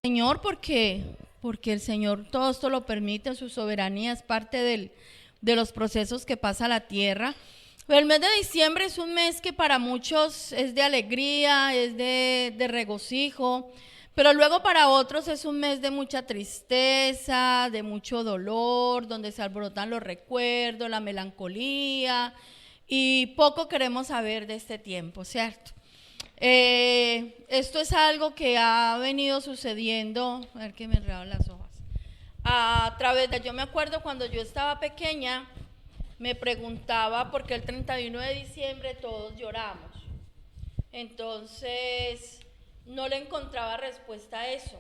Señor, porque el Señor todo esto lo permite, su soberanía es parte de los procesos que pasa la tierra. Pero el mes de diciembre es un mes que para muchos es de alegría, es de regocijo, pero luego para otros es un mes de mucha tristeza, de mucho dolor, donde se alborotan los recuerdos, la melancolía, y poco queremos saber de este tiempo, ¿cierto? Esto es algo que ha venido sucediendo, a ver que me enredaron las hojas, a través de, yo me acuerdo cuando yo estaba pequeña, me preguntaba por qué el 31 de diciembre todos lloramos. Entonces no le encontraba respuesta a eso.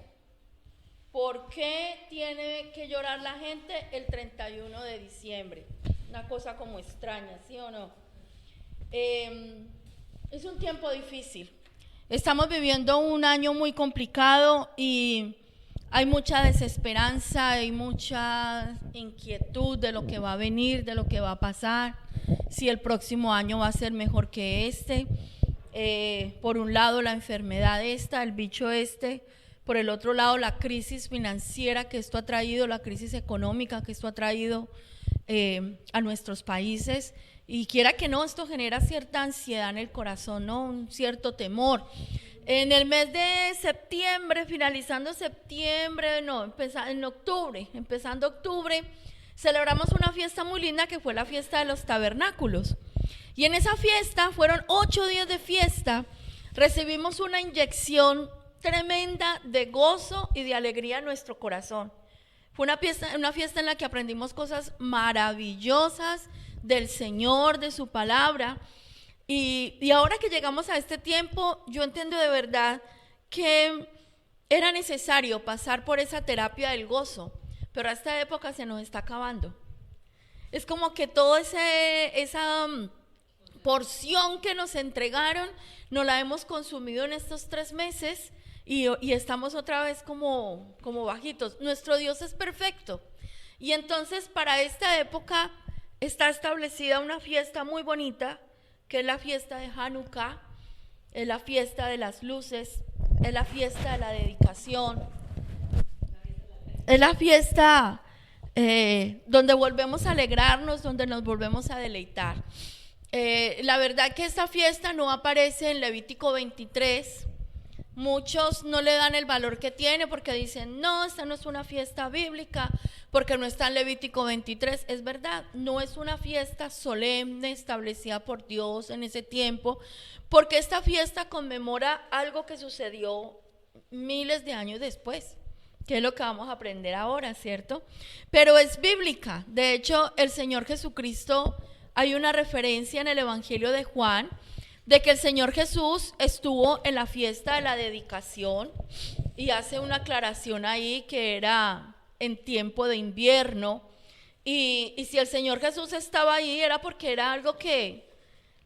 ¿Por qué tiene que llorar la gente el 31 de diciembre? Una cosa como extraña, ¿sí o no? Es un tiempo difícil. Estamos viviendo un año muy complicado y hay mucha desesperanza, hay mucha inquietud de lo que va a venir, de lo que va a pasar, si el próximo año va a ser mejor que este. Por un lado la enfermedad esta, el bicho este, por el otro lado la crisis financiera que esto ha traído, la crisis económica que esto ha traído a nuestros países. Y quiera que no, esto genera cierta ansiedad en el corazón, ¿no? Un cierto temor. En el mes de septiembre, finalizando septiembre, no, empezando octubre, celebramos una fiesta muy linda que fue la fiesta de los tabernáculos. Y en esa fiesta, fueron 8 días de fiesta, recibimos una inyección tremenda de gozo y de alegría en nuestro corazón. Fue una fiesta en la que aprendimos cosas maravillosas del Señor, de su palabra. Y ahora que llegamos a este tiempo, yo entiendo de verdad que era necesario pasar por esa terapia del gozo, pero a esta época se nos está acabando. Es como que toda esa porción que nos entregaron, nos la hemos consumido en estos 3 meses y estamos otra vez como bajitos. Nuestro Dios es perfecto y entonces para esta época está establecida una fiesta muy bonita, que es la fiesta de Hanukkah, es la fiesta de las luces, es la fiesta de la dedicación, es la fiesta donde volvemos a alegrarnos, donde nos volvemos a deleitar. La verdad que esta fiesta no aparece en Levítico 23, muchos no le dan el valor que tiene porque dicen, no, esta no es una fiesta bíblica, porque no está en Levítico 23, es verdad, no es una fiesta solemne establecida por Dios en ese tiempo, porque esta fiesta conmemora algo que sucedió miles de años después, que es lo que vamos a aprender ahora, ¿cierto? Pero es bíblica. De hecho, el Señor Jesucristo, hay una referencia en el Evangelio de Juan, de que el Señor Jesús estuvo en la fiesta de la dedicación y hace una aclaración ahí que era en tiempo de invierno, y si el Señor Jesús estaba ahí era porque era algo que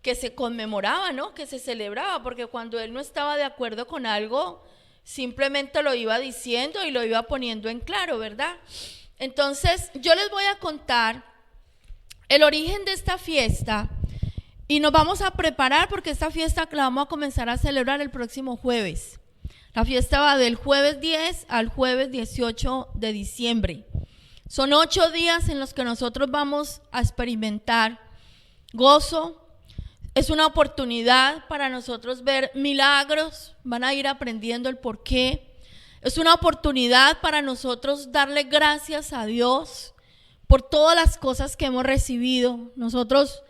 se conmemoraba, ¿no? Que se celebraba, porque cuando Él no estaba de acuerdo con algo, simplemente lo iba diciendo y lo iba poniendo en claro, ¿verdad? Entonces yo les voy a contar el origen de esta fiesta y nos vamos a preparar porque esta fiesta la vamos a comenzar a celebrar el próximo jueves. La fiesta va del jueves 10 al jueves 18 de diciembre. Son 8 días en los que nosotros vamos a experimentar gozo. Es una oportunidad para nosotros ver milagros, van a ir aprendiendo el porqué. Es una oportunidad para nosotros darle gracias a Dios por todas las cosas que hemos recibido. Nosotros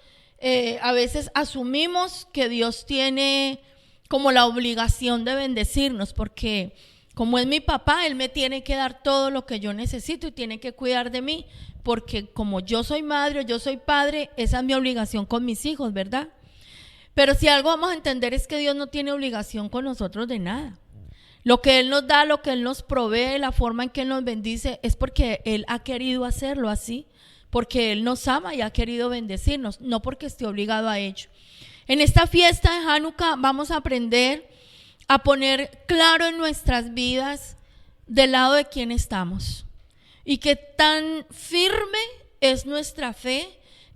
a veces asumimos que Dios tiene como la obligación de bendecirnos, porque como es mi papá, Él me tiene que dar todo lo que yo necesito y tiene que cuidar de mí, porque como yo soy madre o yo soy padre, esa es mi obligación con mis hijos, ¿verdad? Pero si algo vamos a entender es que Dios no tiene obligación con nosotros de nada. Lo que Él nos da, lo que Él nos provee, la forma en que Él nos bendice, es porque Él ha querido hacerlo así, porque Él nos ama y ha querido bendecirnos, no porque esté obligado a ello. En esta fiesta de Hanukkah vamos a aprender a poner claro en nuestras vidas del lado de quién estamos y qué tan firme es nuestra fe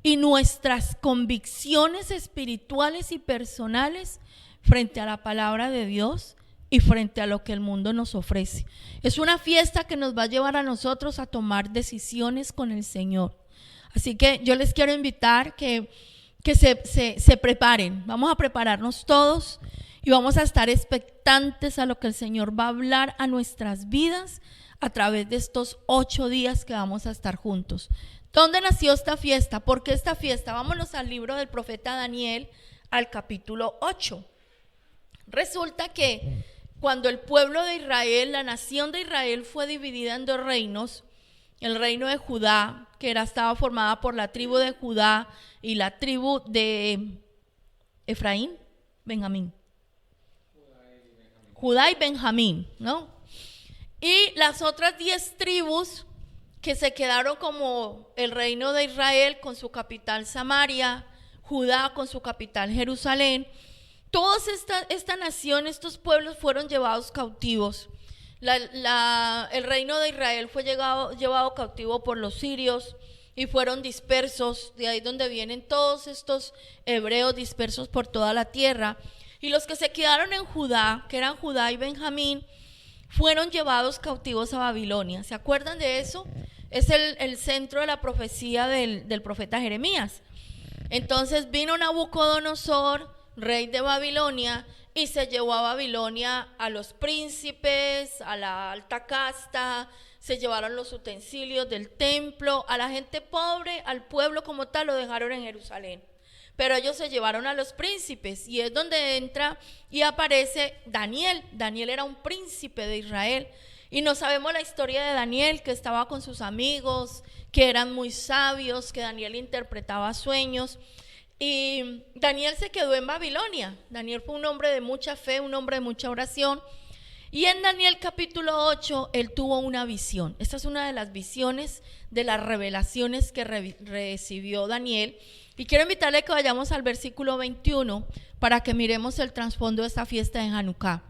y nuestras convicciones espirituales y personales frente a la palabra de Dios y frente a lo que el mundo nos ofrece. Es una fiesta que nos va a llevar a nosotros a tomar decisiones con el Señor. Así que yo les quiero invitar que se preparen. Vamos a prepararnos todos y vamos a estar expectantes a lo que el Señor va a hablar a nuestras vidas a través de estos 8 días que vamos a estar juntos. ¿Dónde nació esta fiesta? ¿Por qué esta fiesta? Vámonos al libro del profeta Daniel, al capítulo 8. Resulta que cuando el pueblo de Israel, la nación de Israel, fue dividida en 2 reinos, el reino de Judá, que estaba formada por la tribu de Judá y la tribu de Efraín, Benjamín. Judá y Benjamín, ¿no? Y las otras 10 tribus que se quedaron como el reino de Israel con su capital Samaria, Judá con su capital Jerusalén. Toda esta nación, estos pueblos fueron llevados cautivos. El reino de Israel fue llevado cautivo por los sirios y fueron dispersos. De ahí donde vienen todos estos hebreos dispersos por toda la tierra. Y los que se quedaron en Judá, que eran Judá y Benjamín, fueron llevados cautivos a Babilonia. ¿Se acuerdan de eso? Es el centro de la profecía del profeta Jeremías. Entonces vino Nabucodonosor, rey de Babilonia, y se llevó a Babilonia a los príncipes, a la alta casta, se llevaron los utensilios del templo, a la gente pobre, al pueblo como tal, lo dejaron en Jerusalén. Pero ellos se llevaron a los príncipes, y es donde entra y aparece Daniel. Daniel era un príncipe de Israel, y no sabemos la historia de Daniel, que estaba con sus amigos, que eran muy sabios, que Daniel interpretaba sueños. Y Daniel se quedó en Babilonia. Daniel fue un hombre de mucha fe, un hombre de mucha oración. Y en Daniel capítulo 8, él tuvo una visión. Esta es una de las visiones, de las revelaciones que recibió Daniel. Y quiero invitarle que vayamos al versículo 21 para que miremos el trasfondo de esta fiesta de Hanukkah.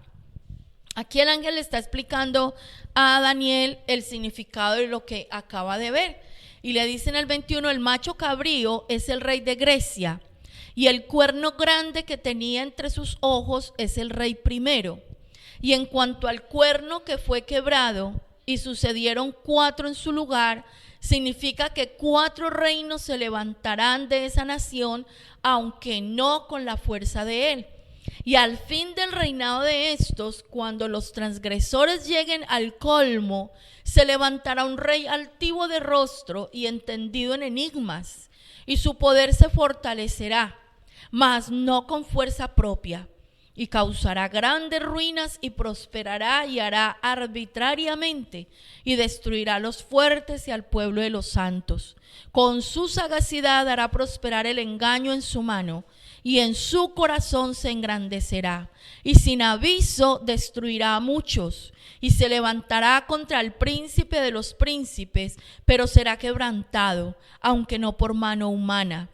Aquí el ángel le está explicando a Daniel el significado de lo que acaba de ver. Y le dice en el 21, el macho cabrío es el rey de Grecia, y el cuerno grande que tenía entre sus ojos es el rey primero. Y en cuanto al cuerno que fue quebrado, y sucedieron 4 en su lugar, significa que 4 reinos se levantarán de esa nación, aunque no con la fuerza de él. Y al fin del reinado de estos, cuando los transgresores lleguen al colmo, se levantará un rey altivo de rostro y entendido en enigmas, y su poder se fortalecerá, mas no con fuerza propia, y causará grandes ruinas y prosperará y hará arbitrariamente y destruirá a los fuertes y al pueblo de los santos. Con su sagacidad hará prosperar el engaño en su mano, y en su corazón se engrandecerá, y sin aviso destruirá a muchos, y se levantará contra el príncipe de los príncipes, pero será quebrantado, aunque no por mano humana.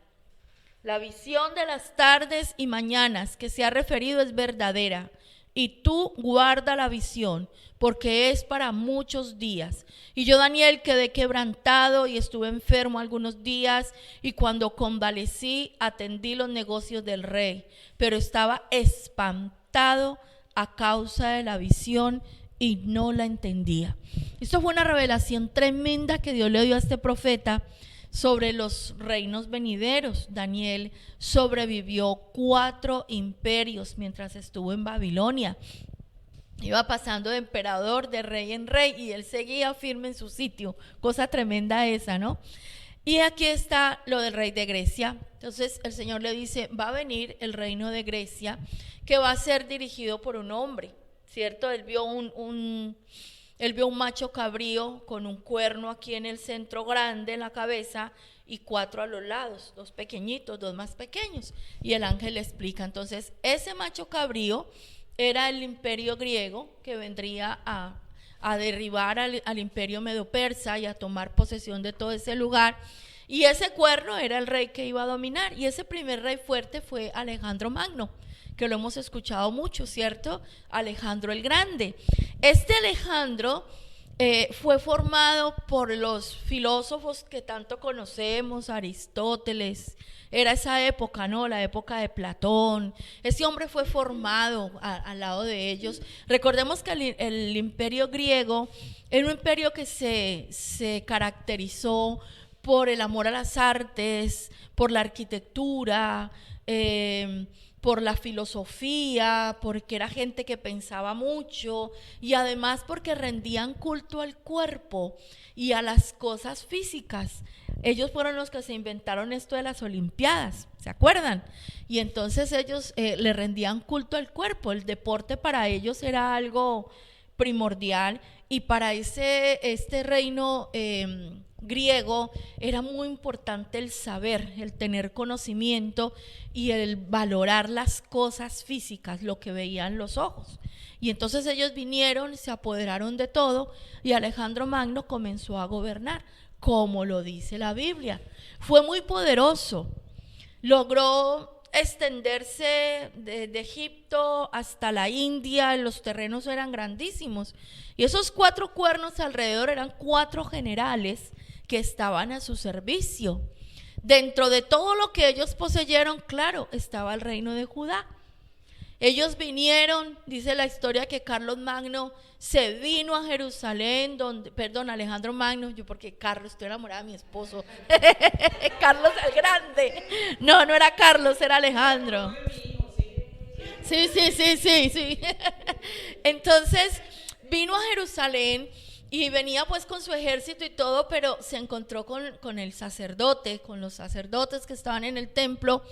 La visión de las tardes y mañanas que se ha referido es verdadera, y tú guarda la visión, porque es para muchos días. Y yo, Daniel, quedé quebrantado y estuve enfermo algunos días, y cuando convalecí atendí los negocios del rey, pero estaba espantado a causa de la visión y no la entendía. Esto fue una revelación tremenda que Dios le dio a este profeta sobre los reinos venideros. Daniel sobrevivió 4 imperios mientras estuvo en Babilonia. Iba pasando de emperador, de rey en rey, y él seguía firme en su sitio. Cosa tremenda esa, ¿no? Y aquí está lo del rey de Grecia. Entonces el Señor le dice, va a venir el reino de Grecia, que va a ser dirigido por un hombre, ¿cierto? Él vio un macho cabrío con un cuerno aquí en el centro grande, en la cabeza, y 4 a los lados, 2 pequeñitos, 2 más pequeños. Y el ángel le explica, entonces, ese macho cabrío era el imperio griego que vendría a derribar al imperio medo-persa y a tomar posesión de todo ese lugar. Y ese cuerno era el rey que iba a dominar. Y ese primer rey fuerte fue Alejandro Magno, que lo hemos escuchado mucho, ¿cierto? Alejandro el Grande. Este Alejandro fue formado por los filósofos que tanto conocemos, Aristóteles. Era esa época, ¿no? La época de Platón. Ese hombre fue formado al lado de ellos. Recordemos que el imperio griego era un imperio que se caracterizó por el amor a las artes, por la arquitectura, por la filosofía, porque era gente que pensaba mucho y además porque rendían culto al cuerpo y a las cosas físicas. Ellos fueron los que se inventaron esto de las Olimpiadas, ¿se acuerdan? Y entonces ellos le rendían culto al cuerpo. El deporte para ellos era algo primordial y para este reino griego era muy importante el saber, el tener conocimiento y el valorar las cosas físicas, lo que veían los ojos. Y entonces ellos vinieron, se apoderaron de todo y Alejandro Magno comenzó a gobernar, como lo dice la Biblia. Fue muy poderoso, logró extenderse de Egipto hasta la India, los terrenos eran grandísimos. Y esos 4 cuernos alrededor eran 4 generales que estaban a su servicio. Dentro de todo lo que ellos poseyeron, claro, estaba el reino de Judá. Ellos vinieron, dice la historia que Carlos Magno se vino a Jerusalén, Alejandro Magno, yo porque Carlos, estoy enamorada de mi esposo, Carlos el Grande, no era Carlos, era Alejandro. Sí. Entonces vino a Jerusalén y venía pues con su ejército y todo, pero se encontró con el sacerdote, con los sacerdotes que estaban en el templo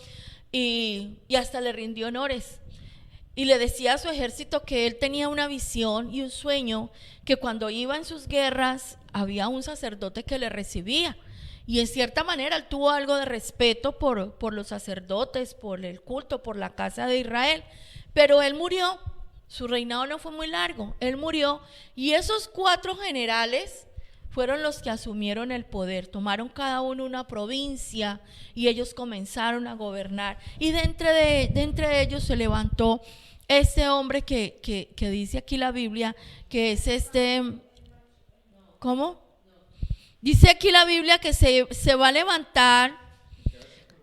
y hasta le rindió honores. Y le decía a su ejército que él tenía una visión y un sueño, que cuando iba en sus guerras había un sacerdote que le recibía. Y en cierta manera él tuvo algo de respeto por los sacerdotes, por el culto, por la casa de Israel. Pero él murió, su reinado no fue muy largo, él murió y esos 4 generales fueron los que asumieron el poder, tomaron cada uno una provincia y ellos comenzaron a gobernar. Y de entre ellos se levantó ese hombre que dice aquí la Biblia, que es ¿cómo? Dice aquí la Biblia que se va a levantar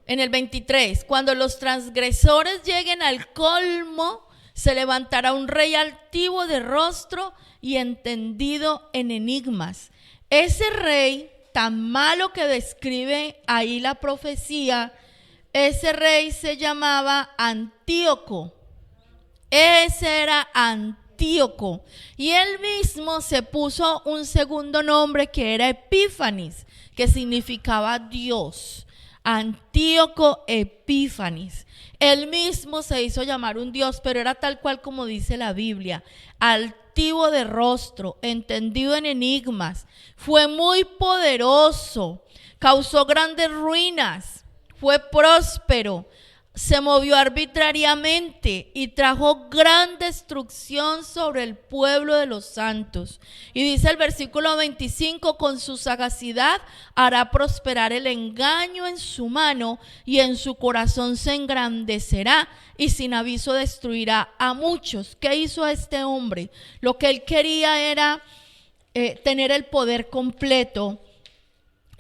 en el 23, cuando los transgresores lleguen al colmo, se levantará un rey altivo de rostro y entendido en enigmas. Ese rey tan malo que describe ahí la profecía, ese rey se llamaba Antíoco. Ese era Antíoco. Y él mismo se puso un segundo nombre que era Epífanes, que significaba Dios. Antíoco Epífanes. Él mismo se hizo llamar un Dios, pero era tal cual como dice la Biblia, altivo de rostro, entendido en enigmas, fue muy poderoso, causó grandes ruinas, fue próspero, se movió arbitrariamente y trajo gran destrucción sobre el pueblo de los santos. Y dice el versículo 25, con su sagacidad hará prosperar el engaño en su mano y en su corazón se engrandecerá y sin aviso destruirá a muchos. ¿Qué hizo este hombre? Lo que él quería era tener el poder completo.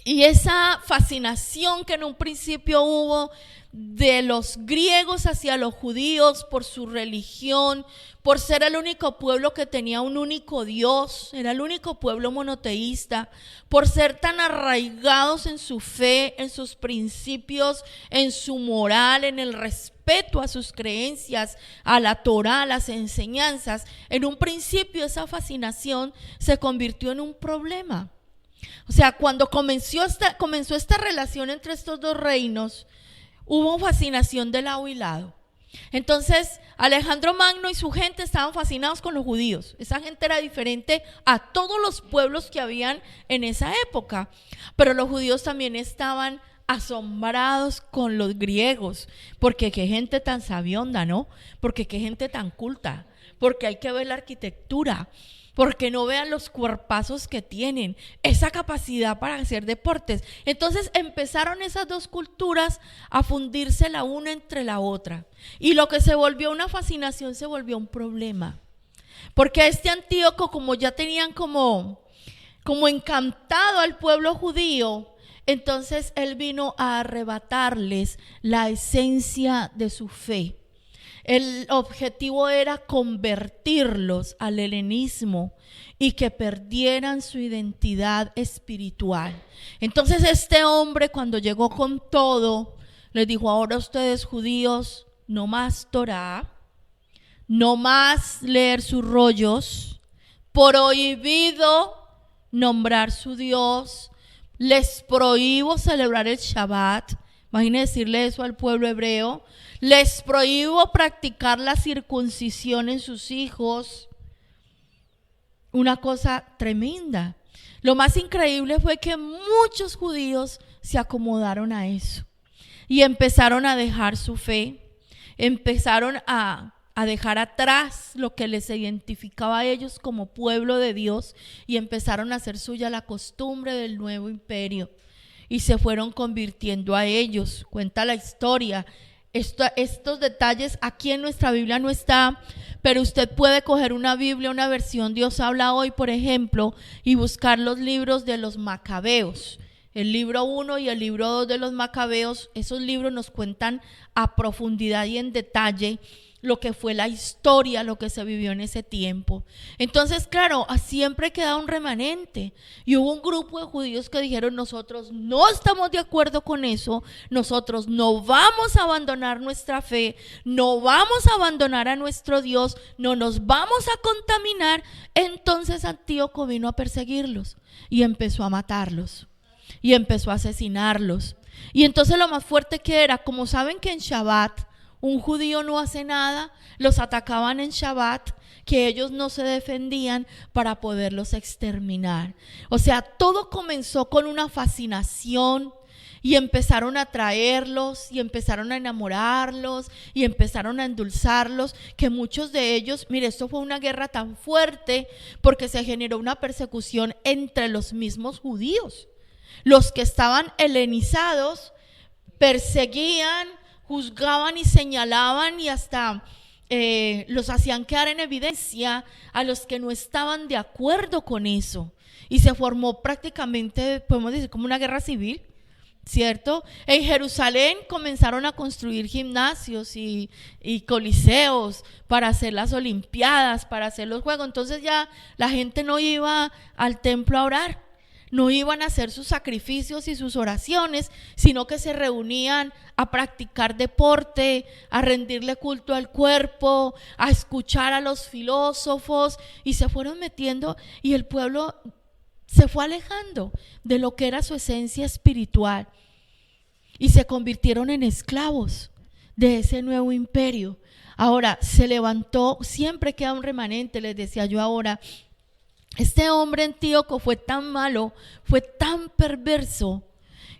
Y esa fascinación que en un principio hubo de los griegos hacia los judíos por su religión, por ser el único pueblo que tenía un único Dios, era el único pueblo monoteísta, por ser tan arraigados en su fe, en sus principios, en su moral, en el respeto a sus creencias, a la Torá, a las enseñanzas. En un principio esa fascinación se convirtió en un problema. O sea, cuando comenzó esta relación entre estos dos reinos, hubo fascinación de lado y lado. Entonces, Alejandro Magno y su gente estaban fascinados con los judíos. Esa gente era diferente a todos los pueblos que habían en esa época. Pero los judíos también estaban asombrados con los griegos. Porque qué gente tan sabionda, ¿no? Porque qué gente tan culta. Porque hay que ver la arquitectura. Porque no vean los cuerpazos que tienen, esa capacidad para hacer deportes. Entonces empezaron esas dos culturas a fundirse la una entre la otra. Y lo que se volvió una fascinación se volvió un problema. Porque este Antíoco, como ya tenían como como encantado al pueblo judío, entonces él vino a arrebatarles la esencia de su fe. El objetivo era convertirlos al helenismo y que perdieran su identidad espiritual. Entonces este hombre, cuando llegó con todo, les dijo: ahora ustedes judíos, no más Torá, no más leer sus rollos, prohibido nombrar su Dios, les prohíbo celebrar el Shabbat. Imagínense decirle eso al pueblo hebreo. Les prohíbo practicar la circuncisión en sus hijos. Una cosa tremenda. Lo más increíble fue que muchos judíos se acomodaron a eso y empezaron a dejar su fe, empezaron a dejar atrás lo que les identificaba a ellos como pueblo de Dios y empezaron a hacer suya la costumbre del nuevo imperio y se fueron convirtiendo a ellos. Cuenta la historia. Estos detalles aquí en nuestra Biblia no está, pero usted puede coger una Biblia, una versión Dios habla hoy, por ejemplo, y buscar los libros de los Macabeos. El libro 1 y el libro 2 de los Macabeos, esos libros nos cuentan a profundidad y en detalle lo que fue la historia, lo que se vivió en ese tiempo. Entonces, claro, siempre queda un remanente y hubo un grupo de judíos que dijeron: nosotros no estamos de acuerdo con eso, nosotros no vamos a abandonar nuestra fe, no vamos a abandonar a nuestro Dios, no nos vamos a contaminar. Entonces Antíoco vino a perseguirlos y empezó a matarlos y empezó a asesinarlos. Y entonces lo más fuerte que era, como saben que en Shabbat un judío no hace nada, los atacaban en Shabbat, que ellos no se defendían para poderlos exterminar. O sea, todo comenzó con una fascinación y empezaron a traerlos y empezaron a enamorarlos y empezaron a endulzarlos, que muchos de ellos, mire, esto fue una guerra tan fuerte porque se generó una persecución entre los mismos judíos. Los que estaban helenizados perseguían, juzgaban y señalaban y hasta los hacían quedar en evidencia a los que no estaban de acuerdo con eso. Y se formó prácticamente, podemos decir, como una guerra civil, ¿cierto? En Jerusalén comenzaron a construir gimnasios y coliseos para hacer las olimpiadas, para hacer los juegos. Entonces ya la gente no iba al templo a orar, no iban a hacer sus sacrificios y sus oraciones, sino que se reunían a practicar deporte, a rendirle culto al cuerpo, a escuchar a los filósofos, y se fueron metiendo y el pueblo se fue alejando de lo que era su esencia espiritual y se convirtieron en esclavos de ese nuevo imperio. Ahora se levantó, siempre queda un remanente, les decía yo ahora. Este hombre Antíoco fue tan malo, fue tan perverso,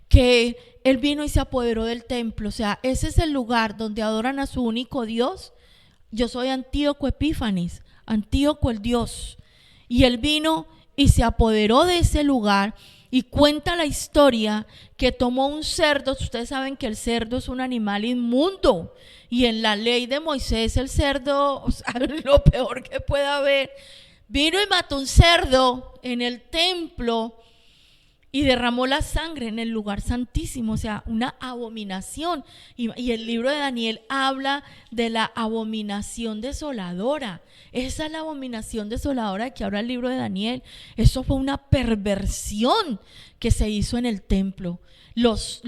que él vino y se apoderó del templo. O sea, ese es el lugar donde adoran a su único Dios. Yo soy Antíoco Epífanes, Antíoco el Dios. Y él vino y se apoderó de ese lugar y cuenta la historia que tomó un cerdo. Ustedes saben que el cerdo es un animal inmundo y en la ley de Moisés el cerdo, o sea, lo peor que pueda haber. Vino y mató un cerdo en el templo y derramó la sangre en el lugar santísimo, o sea, una abominación. Y el libro de Daniel habla de la abominación desoladora. Esa es la abominación desoladora de que habla el libro de Daniel. Eso fue una perversión que se hizo en el templo. Los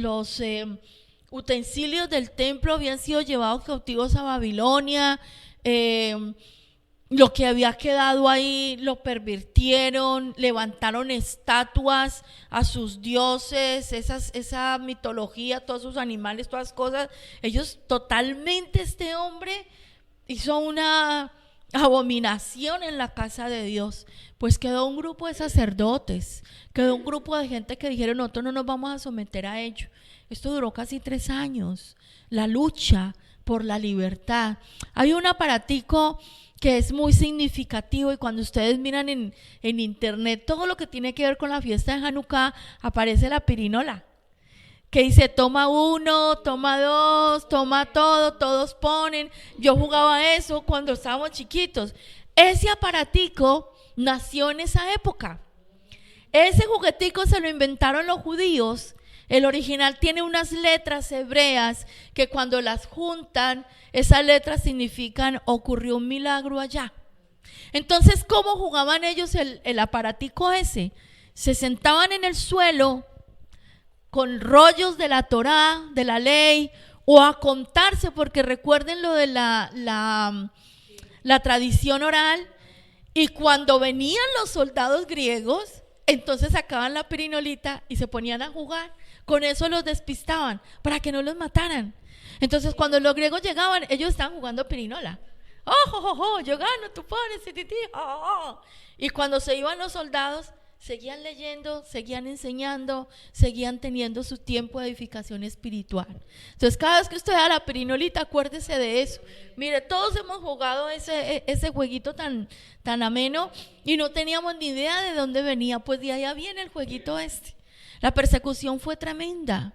utensilios del templo habían sido llevados cautivos a Babilonia. Lo que había quedado ahí lo pervirtieron, levantaron estatuas a sus dioses, esa mitología, todos sus animales, todas cosas. Ellos totalmente, este hombre hizo una abominación en la casa de Dios. Pues quedó un grupo de sacerdotes, quedó un grupo de gente que dijeron: nosotros no nos vamos a someter a ello. Esto duró casi 3 años, la lucha por la libertad. Hay un aparatico que es muy significativo, y cuando ustedes miran en internet todo lo que tiene que ver con la fiesta de Hanukkah, aparece la pirinola, que dice: toma 1, toma 2, toma todo, todos ponen. Yo jugaba eso cuando estábamos chiquitos. Ese aparatico nació en esa época. Ese juguetico se lo inventaron los judíos. El original tiene unas letras hebreas que cuando las juntan, esas letras significan ocurrió un milagro allá. Entonces, ¿cómo jugaban ellos el aparatico ese? Se sentaban en el suelo con rollos de la Torá, de la ley, o a contarse, porque recuerden lo de la tradición oral, y cuando venían los soldados griegos, entonces sacaban la pirinolita y se ponían a jugar. Con eso los despistaban para que no los mataran. Entonces cuando los griegos llegaban, ellos estaban jugando pirinola. ¡Oh, yo gano, tú pones, y cuando se iban los soldados, seguían leyendo, seguían enseñando, seguían teniendo su tiempo de edificación espiritual. Entonces cada vez que usted da la pirinolita, acuérdese de eso. Mire, todos hemos jugado ese jueguito tan ameno y no teníamos ni idea de dónde venía. Pues de allá viene el jueguito este. La persecución fue tremenda.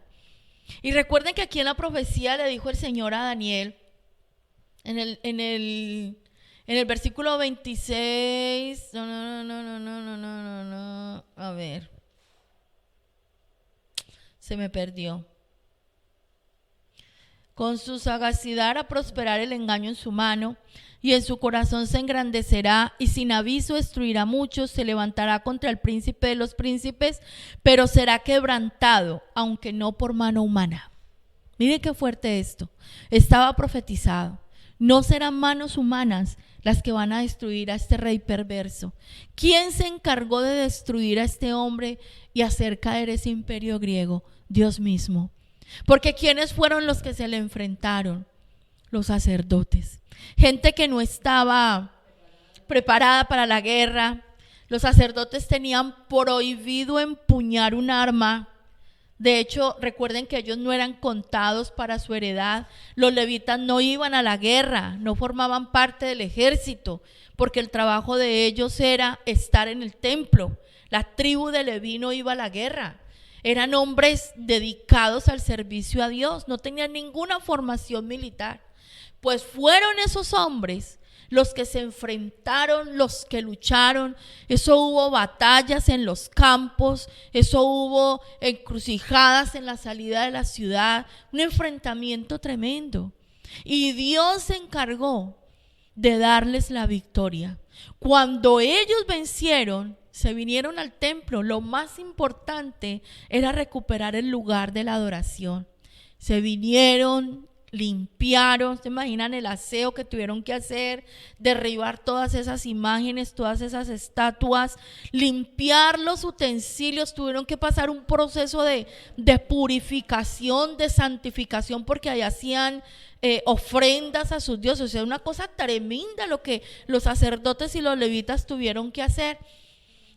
Y recuerden que aquí en la profecía le dijo el Señor a Daniel, en el versículo 26, a ver, se me perdió. Con su sagacidad hará prosperar el engaño en su mano, y en su corazón se engrandecerá, y sin aviso destruirá a muchos, se levantará contra el príncipe de los príncipes, pero será quebrantado, aunque no por mano humana. Miren qué fuerte esto. Estaba profetizado. No serán manos humanas las que van a destruir a este rey perverso. ¿Quién se encargó de destruir a este hombre y hacer caer ese imperio griego? Dios mismo. Porque ¿quiénes fueron los que se le enfrentaron? Los sacerdotes. Gente que no estaba preparada para la guerra. Los sacerdotes tenían prohibido empuñar un arma. De hecho, recuerden que ellos no eran contados para su heredad. Los levitas no iban a la guerra, no formaban parte del ejército, porque el trabajo de ellos era estar en el templo. La tribu de Leví no iba a la guerra. Eran hombres dedicados al servicio a Dios, no tenían ninguna formación militar. Pues fueron esos hombres los que se enfrentaron, los que lucharon. Eso hubo batallas en los campos, eso hubo encrucijadas en la salida de la ciudad, un enfrentamiento tremendo. Y Dios se encargó de darles la victoria. Cuando ellos vencieron, se vinieron al templo. Lo más importante era recuperar el lugar de la adoración. Se vinieron, limpiaron, ¿se imaginan el aseo que tuvieron que hacer? Derribar todas esas imágenes, todas esas estatuas, limpiar los utensilios, tuvieron que pasar un proceso de purificación, de santificación, porque ahí hacían ofrendas a sus dioses. O sea, una cosa tremenda lo que los sacerdotes y los levitas tuvieron que hacer.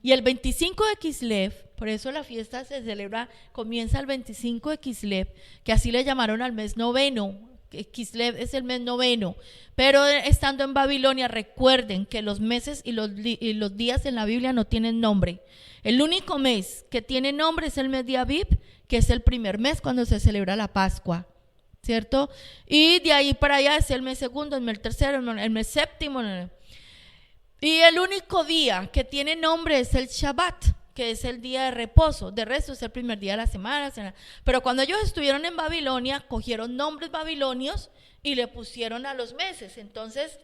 Y el 25 de Kislev, por eso la fiesta se celebra, comienza el 25 de Kislev, que así le llamaron al mes noveno. Kislev es el mes noveno, pero estando en Babilonia, recuerden que los meses y los días en la Biblia no tienen nombre. El único mes que tiene nombre es el mes de Aviv, que es el primer mes cuando se celebra la Pascua, ¿cierto? Y de ahí para allá es el mes segundo, el mes tercero, el mes séptimo. Y el único día que tiene nombre es el Shabbat, que es el día de reposo. De resto es el primer día de la semana. Pero cuando ellos estuvieron en Babilonia, cogieron nombres babilonios y le pusieron a los meses. Entonces,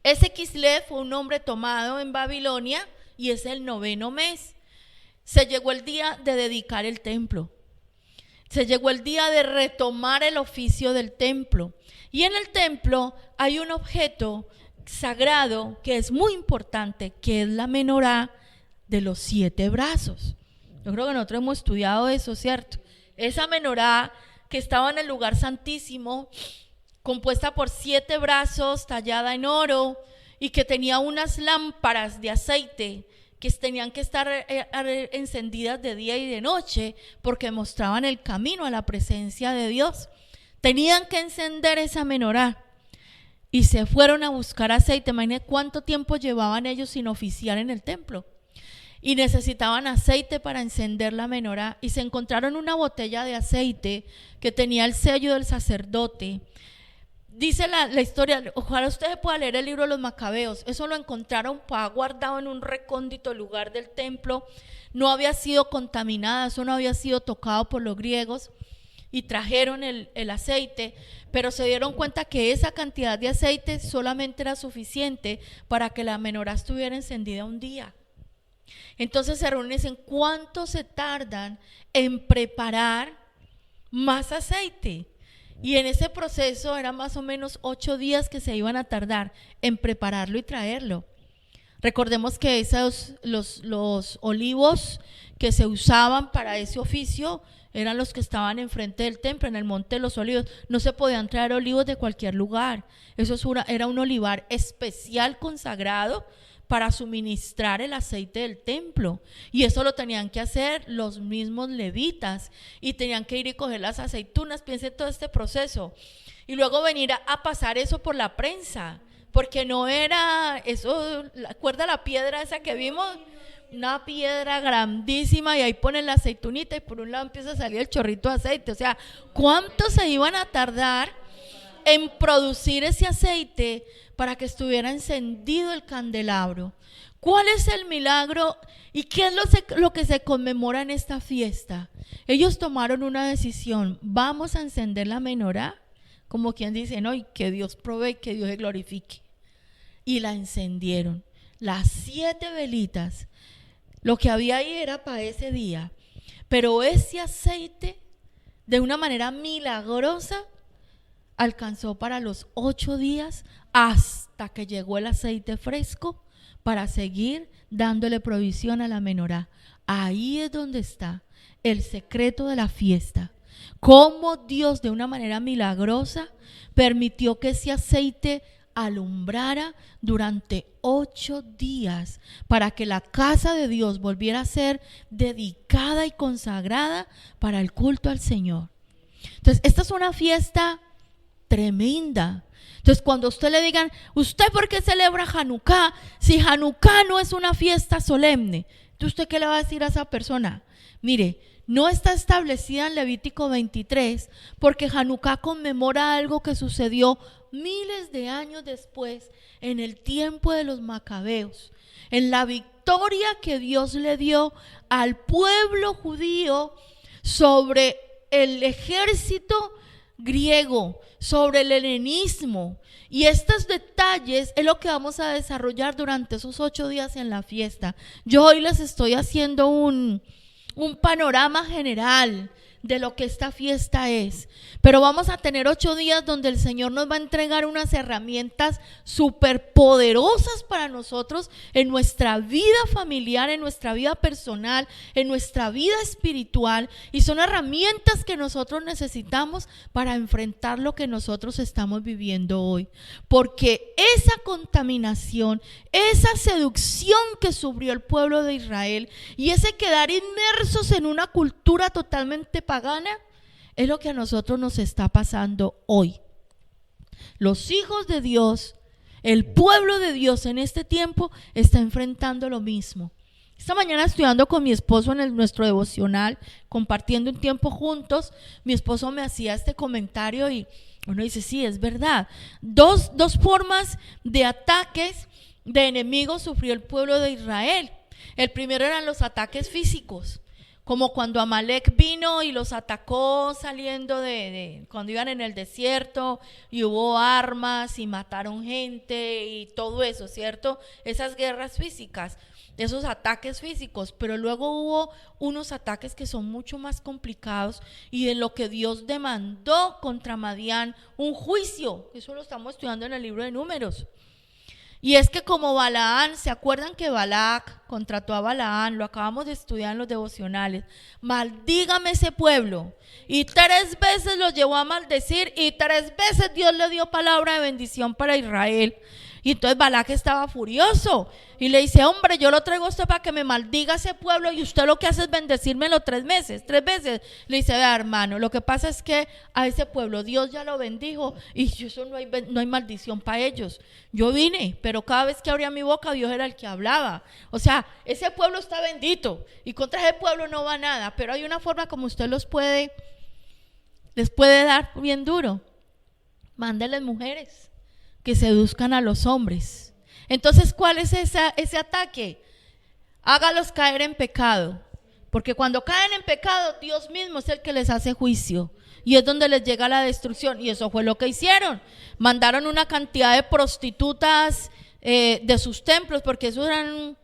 ese Kislev fue un nombre tomado en Babilonia y es el noveno mes. Se llegó el día de dedicar el templo. Se llegó el día de retomar el oficio del templo. Y en el templo hay un objeto sagrado que es muy importante, que es la menorá de los 7 brazos. Yo creo que nosotros hemos estudiado eso, ¿cierto? Esa menorá que estaba en el lugar santísimo, compuesta por 7 brazos, tallada en oro, y que tenía unas lámparas de aceite que tenían que estar encendidas de día y de noche, porque mostraban el camino a la presencia de Dios. Tenían que encender esa menorá. Y se fueron a buscar aceite. Imagínense cuánto tiempo llevaban ellos sin oficiar en el templo. Y necesitaban aceite para encender la menorá. Y se encontraron una botella de aceite que tenía el sello del sacerdote. Dice la historia, ojalá usted pueda leer el libro de los Macabeos. Eso lo encontraron guardado en un recóndito lugar del templo. No había sido contaminada, eso no había sido tocado por los griegos. Y trajeron el aceite, pero se dieron cuenta que esa cantidad de aceite solamente era suficiente para que la menorá estuviera encendida un día. Entonces se reúnen y dicen, ¿cuánto se tardan en preparar más aceite? Y en ese proceso eran más o menos 8 días que se iban a tardar en prepararlo y traerlo. Recordemos que los olivos que se usaban para ese oficio eran los que estaban enfrente del templo, en el monte de los olivos. No se podían traer olivos de cualquier lugar. Eso era un olivar especial consagrado para suministrar el aceite del templo, y eso lo tenían que hacer los mismos levitas, y tenían que ir y coger las aceitunas. Piensen todo este proceso, y luego venir a pasar eso por la prensa, porque no era eso, ¿recuerda la piedra esa que vimos? Una piedra grandísima, y ahí ponen la aceitunita y por un lado empieza a salir el chorrito de aceite. O sea, ¿cuánto se iban a tardar en producir ese aceite para que estuviera encendido el candelabro? ¿Cuál es el milagro y qué es lo que se conmemora en esta fiesta? Ellos tomaron una decisión: vamos a encender la menorá, como quien dice, no, y que Dios provee, que Dios se glorifique. Y la encendieron, las 7 velitas. Lo que había ahí era para ese día, pero ese aceite, de una manera milagrosa, alcanzó para los 8 días, hasta que llegó el aceite fresco para seguir dándole provisión a la menorá. Ahí es donde está el secreto de la fiesta. Cómo Dios, de una manera milagrosa, permitió que ese aceite alumbrara durante 8 días para que la casa de Dios volviera a ser dedicada y consagrada para el culto al Señor. Entonces, esta es una fiesta tremenda. Entonces, cuando usted le digan, ¿usted por qué celebra Hanukkah? Si Hanukkah no es una fiesta solemne, ¿entonces usted qué le va a decir a esa persona? Mire, no está establecida en Levítico 23, porque Hanukkah conmemora algo que sucedió miles de años después, en el tiempo de los Macabeos, en la victoria que Dios le dio al pueblo judío sobre el ejército griego, sobre el helenismo. Y estos detalles es lo que vamos a desarrollar durante esos 8 días en la fiesta. Yo hoy les estoy haciendo un panorama general de lo que esta fiesta es, pero vamos a tener 8 días donde el Señor nos va a entregar unas herramientas súper poderosas para nosotros en nuestra vida familiar, en nuestra vida personal, en nuestra vida espiritual, y son herramientas que nosotros necesitamos para enfrentar lo que nosotros estamos viviendo hoy, porque esa contaminación, esa seducción que sufrió el pueblo de Israel y ese quedar inmersos en una cultura totalmente pagana es lo que a nosotros nos está pasando hoy. Los hijos de Dios, el pueblo de Dios en este tiempo está enfrentando lo mismo. Esta mañana, estudiando con mi esposo en nuestro devocional, compartiendo un tiempo juntos, mi esposo me hacía este comentario y uno dice, sí, es verdad. Dos formas de ataques de enemigos sufrió el pueblo de Israel. El primero eran los ataques físicos, como cuando Amalek vino y los atacó saliendo cuando iban en el desierto y hubo armas y mataron gente y todo eso, ¿cierto? Esas guerras físicas, esos ataques físicos, pero luego hubo unos ataques que son mucho más complicados y en lo que Dios demandó contra Madián un juicio. Eso lo estamos estudiando en el libro de Números. Y es que como Balaán, ¿se acuerdan que Balac contrató a Balaán? Lo acabamos de estudiar en los devocionales. Maldígame ese pueblo. Y 3 veces los llevó a maldecir y 3 veces Dios le dio palabra de bendición para Israel. Y entonces Balac estaba furioso y le dice, hombre, yo lo traigo a usted para que me maldiga ese pueblo y usted lo que hace es bendecírmelo 3 veces. Le dice, vea, hermano, lo que pasa es que a ese pueblo Dios ya lo bendijo y eso no hay maldición para ellos. Yo vine, pero cada vez que abría mi boca Dios era el que hablaba. O sea, ese pueblo está bendito y contra ese pueblo no va nada, pero hay una forma como usted les puede dar bien duro. Mándales mujeres que seduzcan a los hombres. Entonces, ¿cuál es ese ataque? Hágalos caer en pecado, porque cuando caen en pecado, Dios mismo es el que les hace juicio y es donde les llega la destrucción. Y eso fue lo que hicieron. Mandaron una cantidad de prostitutas de sus templos, porque eso eran,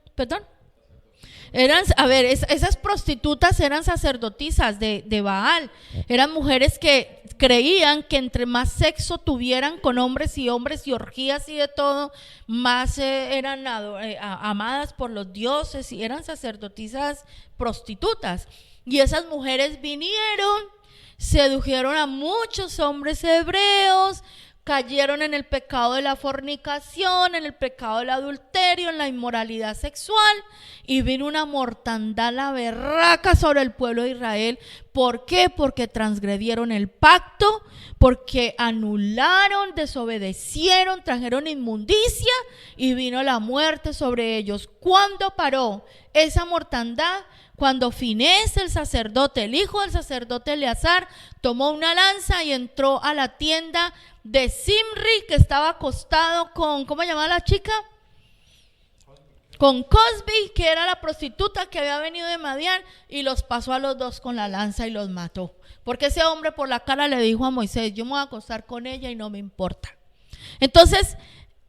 esas prostitutas eran sacerdotisas de Baal. Eran mujeres que creían que entre más sexo tuvieran con hombres y orgías y de todo, más eran amadas por los dioses, y eran sacerdotisas prostitutas. Y esas mujeres vinieron, sedujeron a muchos hombres hebreos, cayeron en el pecado de la fornicación, en el pecado del adulterio, en la inmoralidad sexual, y vino una mortandad, la berraca, sobre el pueblo de Israel. ¿Por qué? Porque transgredieron el pacto, porque anularon, desobedecieron, trajeron inmundicia y vino la muerte sobre ellos. ¿Cuándo paró esa mortandad? Cuando Finés, el sacerdote, el hijo del sacerdote Eleazar, tomó una lanza y entró a la tienda de Zimri, que estaba acostado con, ¿cómo llamaba la chica? Con Cosbi, que era la prostituta que había venido de Madián, y los pasó a los dos con la lanza y los mató. Porque ese hombre por la cara le dijo a Moisés: yo me voy a acostar con ella y no me importa. Entonces,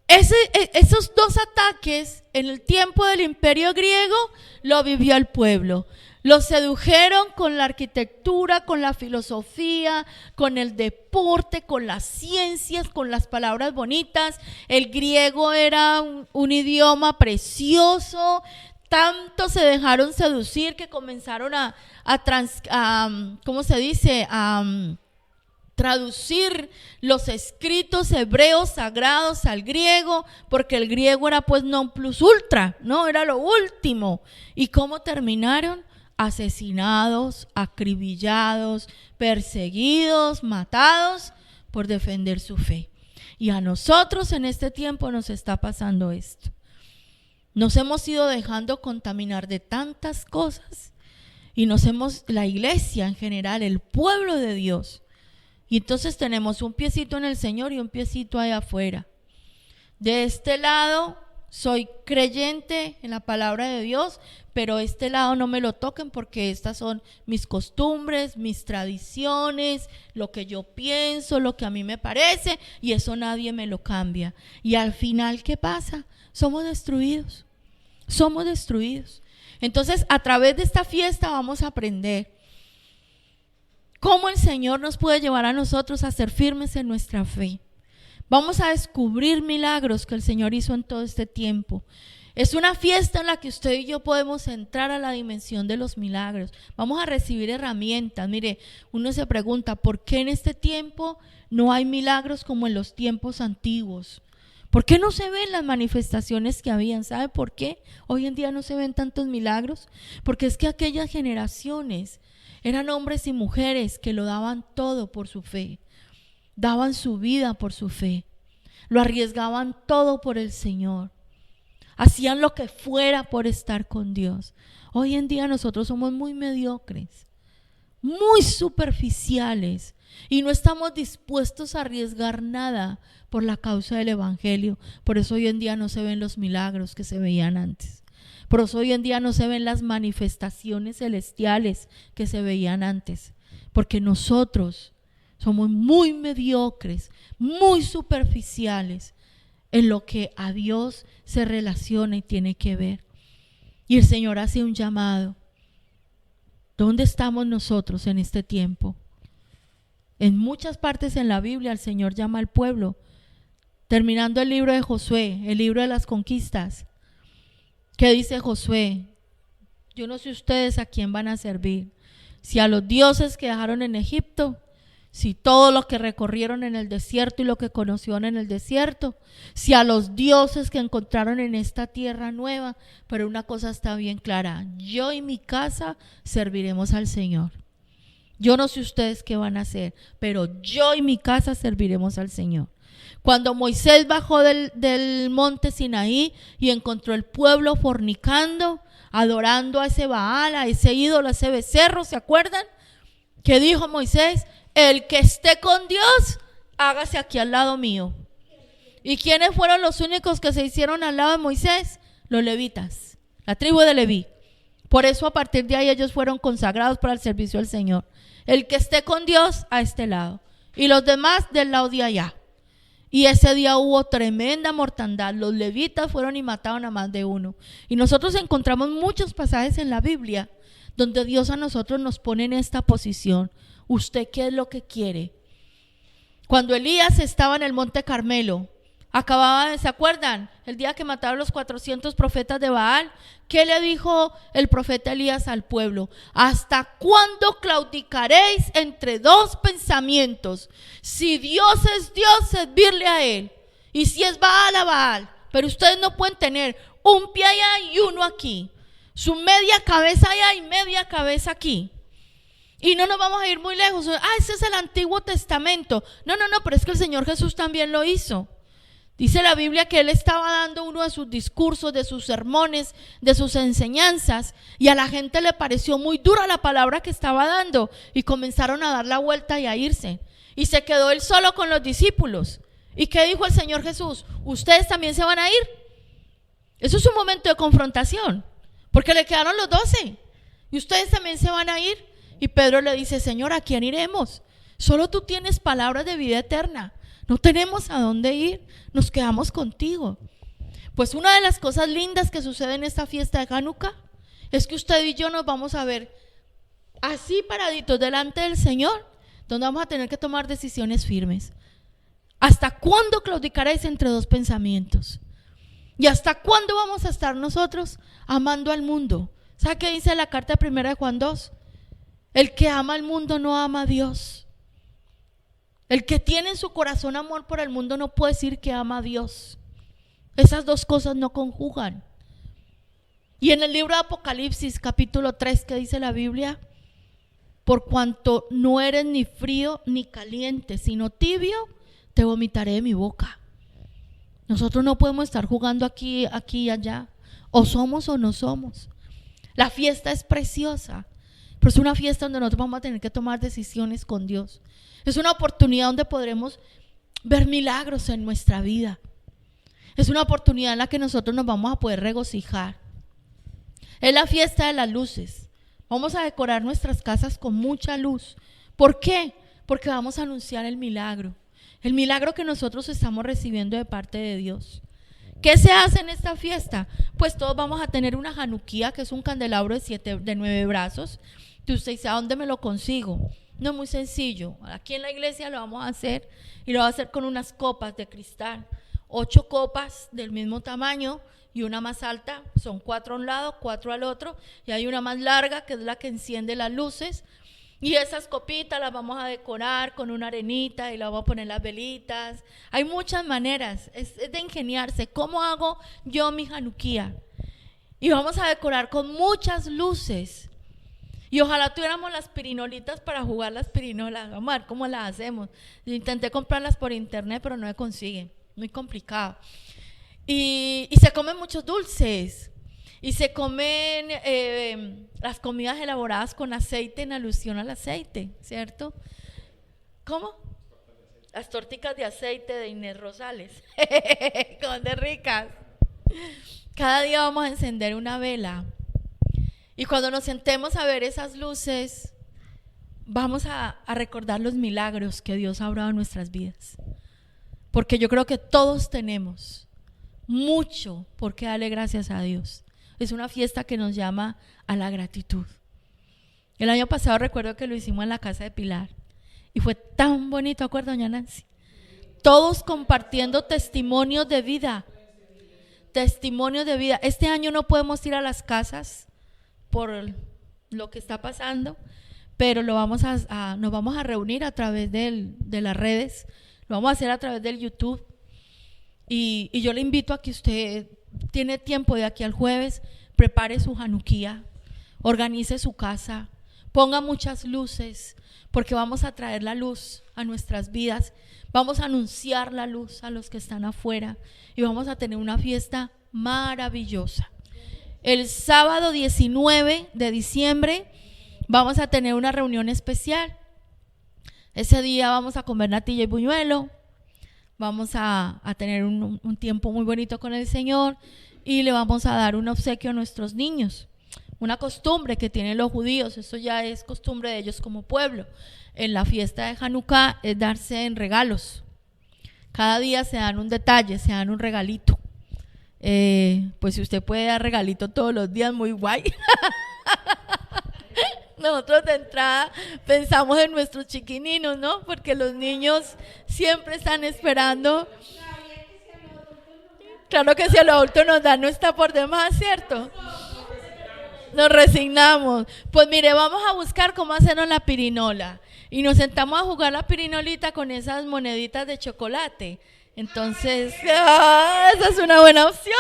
esos dos ataques en el tiempo del imperio griego lo vivió el pueblo. Los sedujeron con la arquitectura, con la filosofía, con el deporte, con las ciencias, con las palabras bonitas. El griego era un idioma precioso. Tanto se dejaron seducir que comenzaron ¿cómo se dice? Traducir los escritos hebreos sagrados al griego, porque el griego era pues non plus ultra, no era lo último. ¿Y cómo terminaron? Asesinados, acribillados, perseguidos, matados por defender su fe. Y a nosotros en este tiempo nos está pasando esto. Nos hemos ido dejando contaminar de tantas cosas, y la iglesia en general, el pueblo de Dios. Y entonces tenemos un piecito en el Señor y un piecito allá afuera. De este lado soy creyente en la palabra de Dios, pero este lado no me lo toquen, porque estas son mis costumbres, mis tradiciones, lo que yo pienso, lo que a mí me parece, y eso nadie me lo cambia. Y al final, ¿qué pasa? Somos destruidos. Somos destruidos. Entonces, a través de esta fiesta vamos a aprender cómo el Señor nos puede llevar a nosotros a ser firmes en nuestra fe. Vamos a descubrir milagros que el Señor hizo en todo este tiempo. Es una fiesta en la que usted y yo podemos entrar a la dimensión de los milagros. Vamos a recibir herramientas. Mire, uno se pregunta, ¿por qué en este tiempo no hay milagros como en los tiempos antiguos? ¿Por qué no se ven las manifestaciones que habían? ¿Sabe por qué hoy en día no se ven tantos milagros? Porque es que aquellas generaciones eran hombres y mujeres que lo daban todo por su fe, daban su vida por su fe, lo arriesgaban todo por el Señor, hacían lo que fuera por estar con Dios. Hoy en día nosotros somos muy mediocres, muy superficiales, y no estamos dispuestos a arriesgar nada por la causa del evangelio. Por eso hoy en día no se ven los milagros que se veían antes. Por eso hoy en día no se ven las manifestaciones celestiales que se veían antes, porque nosotros somos muy mediocres, muy superficiales en lo que a Dios se relaciona y tiene que ver. Y el Señor hace un llamado. ¿Dónde estamos nosotros en este tiempo? En muchas partes en la Biblia el Señor llama al pueblo. Terminando el libro de Josué, el libro de las conquistas, ¿qué dice Josué? Yo no sé ustedes a quién van a servir, si a los dioses que dejaron en Egipto, si todo lo que recorrieron en el desierto y lo que conocieron en el desierto, si a los dioses que encontraron en esta tierra nueva. Pero una cosa está bien clara: yo y mi casa serviremos al Señor. Yo no sé ustedes qué van a hacer, pero yo y mi casa serviremos al Señor. Cuando Moisés bajó del monte Sinaí y encontró el pueblo fornicando, adorando a ese Baal, a ese ídolo, a ese becerro, ¿se acuerdan? ¿Qué dijo Moisés? El que esté con Dios, hágase aquí al lado mío. ¿Y quiénes fueron los únicos que se hicieron al lado de Moisés? Los levitas, la tribu de Leví. Por eso a partir de ahí ellos fueron consagrados para el servicio del Señor. El que esté con Dios a este lado y los demás del lado de allá. Y ese día hubo tremenda mortandad. Los levitas fueron y mataron a más de uno. Y nosotros encontramos muchos pasajes en la Biblia donde Dios a nosotros nos pone en esta posición. ¿Usted qué es lo que quiere? Cuando Elías estaba en el monte Carmelo, ¿se acuerdan? El día que mataron los 400 profetas de Baal, ¿qué le dijo el profeta Elías al pueblo? ¿Hasta cuándo claudicaréis entre dos pensamientos? Si Dios es Dios, servirle a Él. Y si es Baal, a Baal. Pero ustedes no pueden tener un pie allá y uno aquí. Su media cabeza allá y media cabeza aquí. Y no nos vamos a ir muy lejos. Ese es el Antiguo Testamento. No, pero es que el Señor Jesús también lo hizo. Dice la Biblia que Él estaba dando uno de sus discursos, de sus sermones, de sus enseñanzas, y a la gente le pareció muy dura la palabra que estaba dando, y comenzaron a dar la vuelta y a irse. Y se quedó Él solo con los discípulos. ¿Y qué dijo el Señor Jesús? ¿Ustedes también se van a ir? Eso es un momento de confrontación, porque le quedaron los 12. ¿Y ustedes también se van a ir? Y Pedro le dice: Señor, ¿a quién iremos? Solo tú tienes palabras de vida eterna. No tenemos a dónde ir, nos quedamos contigo. Pues una de las cosas lindas que sucede en esta fiesta de Hanukkah es que usted y yo nos vamos a ver así paraditos delante del Señor, donde vamos a tener que tomar decisiones firmes. ¿Hasta cuándo claudicaréis entre dos pensamientos? ¿Y hasta cuándo vamos a estar nosotros amando al mundo? ¿Sabe qué dice la carta primera de Juan 2? El que ama al mundo no ama a Dios. El que tiene en su corazón amor por el mundo no puede decir que ama a Dios. Esas dos cosas no conjugan. Y en el libro de Apocalipsis, capítulo 3, ¿qué dice la Biblia? Por cuanto no eres ni frío ni caliente, sino tibio, te vomitaré de mi boca. Nosotros no podemos estar jugando aquí y allá. O somos o no somos. La fiesta es preciosa, pero es una fiesta donde nosotros vamos a tener que tomar decisiones con Dios. Es una oportunidad donde podremos ver milagros en nuestra vida. Es una oportunidad en la que nosotros nos vamos a poder regocijar. Es la fiesta de las luces. Vamos a decorar nuestras casas con mucha luz. ¿Por qué? Porque vamos a anunciar el milagro que nosotros estamos recibiendo de parte de Dios. ¿Qué se hace en esta fiesta? Pues todos vamos a tener una januquía, que es un candelabro de 9 brazos. Y usted dice: ¿a dónde me lo consigo? No, es muy sencillo. Aquí en la iglesia lo vamos a hacer, y lo va a hacer con unas copas de cristal. 8 copas del mismo tamaño y una más alta. Son 4 a un lado, 4 al otro, y hay una más larga que es la que enciende las luces. Y esas copitas las vamos a decorar con una arenita y le vamos a poner las velitas. Hay muchas maneras, es de ingeniarse. ¿Cómo hago yo mi januquía? Y vamos a decorar con muchas luces. Y ojalá tuviéramos las pirinolitas para jugar las pirinolas. Vamos a ver cómo las hacemos. Yo intenté comprarlas por internet, pero no se consiguen. Muy complicado. Y se comen muchos dulces. Y se comen las comidas elaboradas con aceite, en alusión al aceite, ¿cierto? ¿Cómo? Las torticas de aceite de Inés Rosales. Con de ricas. Cada día vamos a encender una vela. Y cuando nos sentemos a ver esas luces, vamos a recordar los milagros que Dios ha obrado en nuestras vidas. Porque yo creo que todos tenemos mucho por qué darle gracias a Dios. Es una fiesta que nos llama a la gratitud. El año pasado recuerdo que lo hicimos en la casa de Pilar. Y fue tan bonito, ¿acuerdas, doña Nancy? Todos compartiendo testimonios de vida. Testimonios de vida. Este año no podemos ir a las casas por lo que está pasando, pero nos vamos a reunir a través de las redes, lo vamos a hacer a través del YouTube, y yo le invito a que usted tiene tiempo de aquí al jueves, prepare su januquía, organice su casa, ponga muchas luces, porque vamos a traer la luz a nuestras vidas, vamos a anunciar la luz a los que están afuera, y vamos a tener una fiesta maravillosa. El sábado 19 de diciembre vamos a tener una reunión especial. Ese día vamos a comer natilla y buñuelo, vamos a tener un tiempo muy bonito con el Señor y le vamos a dar un obsequio a nuestros niños. Una costumbre que tienen los judíos, eso ya es costumbre de ellos como pueblo. En la fiesta de Hanukkah es darse en regalos. Cada día se dan un detalle, se dan un regalito. Pues si usted puede dar regalito todos los días, muy guay. Nosotros de entrada pensamos en nuestros chiquininos, ¿no? Porque los niños siempre están esperando. Claro que si el adulto nos da, no está por demás, ¿cierto? Nos resignamos. Pues mire, vamos a buscar cómo hacernos la pirinola. Y nos sentamos a jugar la pirinolita con esas moneditas de chocolate. Entonces, esa es una buena opción.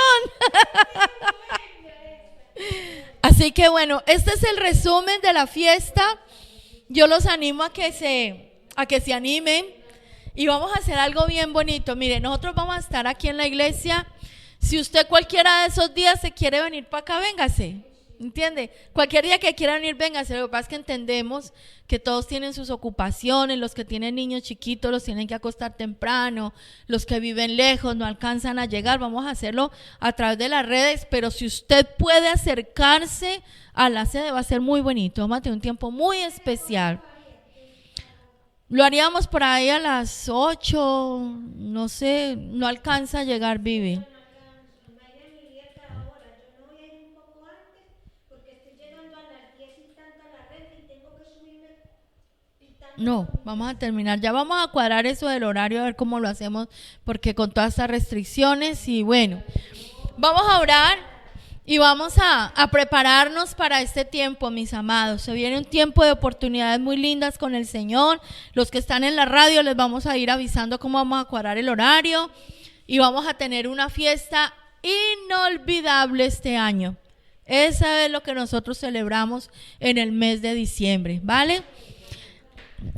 Así que bueno, este es el resumen de la fiesta. Yo los animo a que se animen y vamos a hacer algo bien bonito. Mire, nosotros vamos a estar aquí en la iglesia. Si usted cualquiera de esos días se quiere venir para acá, véngase. ¿Entiende? Cualquier día que quieran ir, véngase. Lo que pasa es que entendemos que todos tienen sus ocupaciones, los que tienen niños chiquitos los tienen que acostar temprano, los que viven lejos no alcanzan a llegar. Vamos a hacerlo a través de las redes, pero si usted puede acercarse a la sede va a ser muy bonito. Vamos a tener un tiempo muy especial. Lo haríamos por ahí a las 8, no sé, no alcanza a llegar Vivi. No, vamos a terminar, ya vamos a cuadrar eso del horario, a ver cómo lo hacemos, porque con todas estas restricciones y bueno, vamos a orar y vamos a prepararnos para este tiempo, mis amados. Se viene un tiempo de oportunidades muy lindas con el Señor. Los que están en la radio les vamos a ir avisando cómo vamos a cuadrar el horario y vamos a tener una fiesta inolvidable este año. Esa es lo que nosotros celebramos en el mes de diciembre, ¿vale?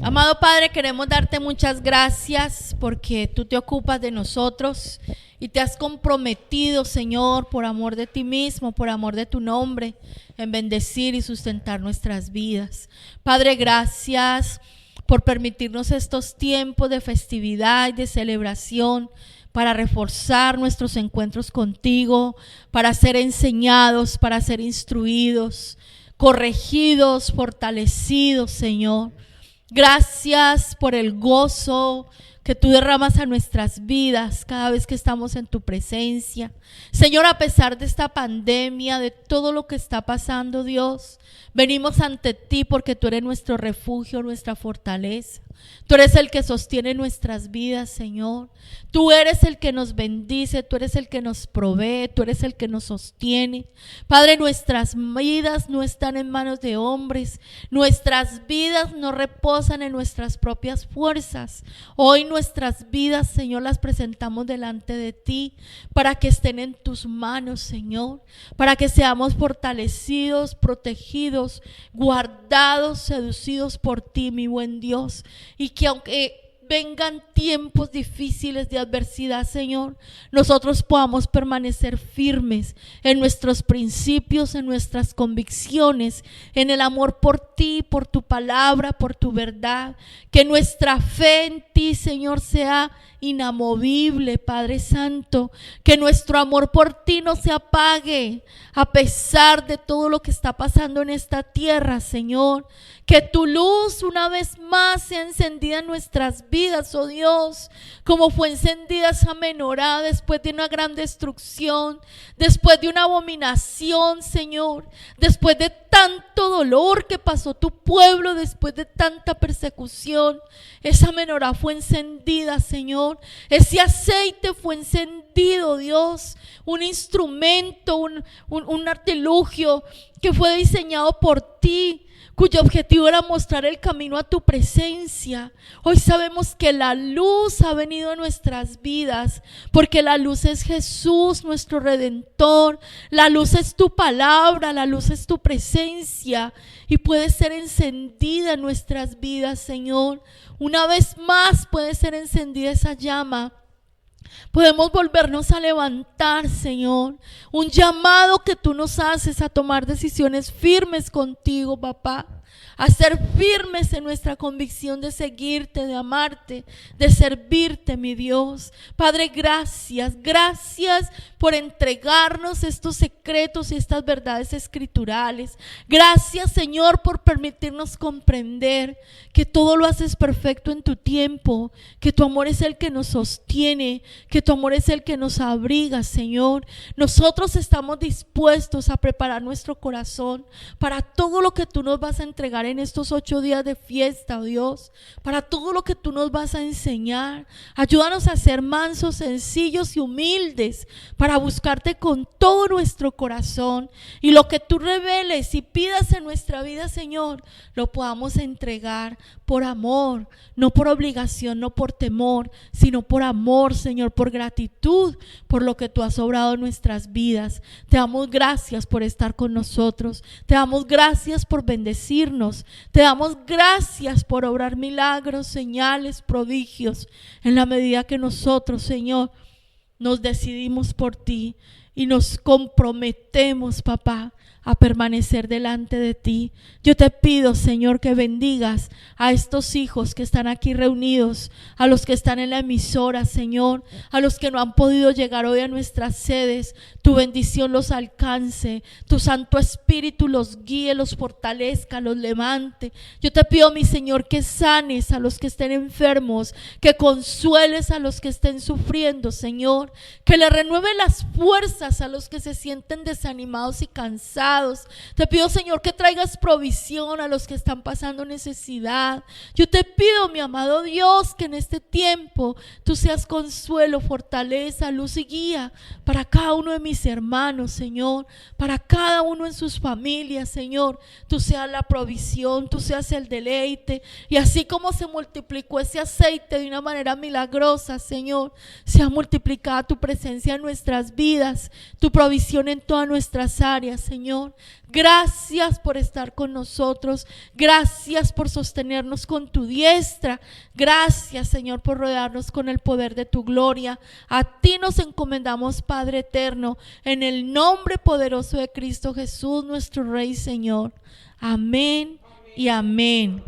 Amado Padre, queremos darte muchas gracias porque tú te ocupas de nosotros y te has comprometido, Señor, por amor de ti mismo, por amor de tu nombre, en bendecir y sustentar nuestras vidas. Padre, gracias por permitirnos estos tiempos de festividad y de celebración para reforzar nuestros encuentros contigo, para ser enseñados, para ser instruidos, corregidos, fortalecidos, Señor. Gracias por el gozo que tú derramas a nuestras vidas cada vez que estamos en tu presencia. Señor, a pesar de esta pandemia, de todo lo que está pasando, Dios, venimos ante ti porque tú eres nuestro refugio, nuestra fortaleza. Tú eres el que sostiene nuestras vidas, Señor. Tú eres el que nos bendice, tú eres el que nos provee, tú eres el que nos sostiene. Padre, nuestras vidas no están en manos de hombres, nuestras vidas no reposan en nuestras propias fuerzas. Hoy nuestras vidas, Señor, las presentamos delante de ti para que estén en tus manos, Señor, para que seamos fortalecidos, protegidos, guardados, seducidos por ti, mi buen Dios. Y que aunque vengan tiempos difíciles de adversidad, Señor, nosotros podamos permanecer firmes en nuestros principios, en nuestras convicciones, en el amor por ti, por tu palabra, por tu verdad. Que nuestra fe en ti, Señor, sea inamovible, Padre Santo. Que nuestro amor por ti no se apague a pesar de todo lo que está pasando en esta tierra, Señor. Que tu luz una vez más sea encendida en nuestras vidas, oh Dios, como fue encendida esa menorá después de una gran destrucción, después de una abominación, Señor, después de tanto dolor que pasó tu pueblo, después de tanta persecución. Esa menorá fue encendida, Señor. Ese aceite fue encendido, Dios. Un instrumento, un artilugio que fue diseñado por ti, cuyo objetivo era mostrar el camino a tu presencia. Hoy sabemos que la luz ha venido a nuestras vidas, porque la luz es Jesús, nuestro Redentor. La luz es tu palabra, la luz es tu presencia y puede ser encendida en nuestras vidas, Señor. Una vez más puede ser encendida esa llama. Podemos volvernos a levantar, Señor. Un llamado que tú nos haces a tomar decisiones firmes contigo, papá. a ser firmes en nuestra convicción de seguirte, de amarte, de servirte, mi Dios. Padre, gracias por entregarnos estos secretos y estas verdades escriturales. Gracias, Señor, por permitirnos comprender que todo lo haces perfecto en tu tiempo, que tu amor es el que nos sostiene, que tu amor es el que nos abriga, Señor. Nosotros estamos dispuestos a preparar nuestro corazón para todo lo que tú nos vas a entregar en estos 8 días de fiesta, oh Dios, para todo lo que tú nos vas a enseñar. Ayúdanos a ser mansos, sencillos y humildes para buscarte con todo nuestro corazón, y lo que tú reveles y pidas en nuestra vida, Señor, lo podamos entregar por amor, no por obligación, no por temor, sino por amor, Señor, por gratitud, por lo que tú has obrado en nuestras vidas. Te damos gracias por estar con nosotros, te damos gracias por bendecirnos, te damos gracias por obrar milagros, señales, prodigios, en la medida que nosotros, Señor, nos decidimos por ti y nos comprometemos, papá, a permanecer delante de ti. Yo te pido, Señor, que bendigas a estos hijos que están aquí reunidos, a los que están en la emisora, Señor, a los que no han podido llegar hoy a nuestras sedes. Tu bendición los alcance, tu Santo Espíritu los guíe, los fortalezca, los levante. Yo te pido, mi Señor, que sanes a los que estén enfermos, que consueles a los que estén sufriendo, Señor, que le renueve las fuerzas a los que se sienten desanimados y cansados. Te pido, Señor, que traigas provisión a los que están pasando necesidad. Yo te pido, mi amado Dios, que en este tiempo tú seas consuelo, fortaleza, luz y guía para cada uno de mis hermanos, Señor, para cada uno en sus familias, Señor. Tú seas la provisión, tú seas el deleite, y así como se multiplicó ese aceite de una manera milagrosa, Señor, sea multiplicada tu presencia en nuestras vidas, tu provisión en todas nuestras áreas, Señor. Gracias por estar con nosotros, gracias por sostenernos con tu diestra, gracias, Señor, por rodearnos con el poder de tu gloria. A ti nos encomendamos, Padre eterno, en el nombre poderoso de Cristo Jesús, nuestro Rey, Señor. Amén y amén.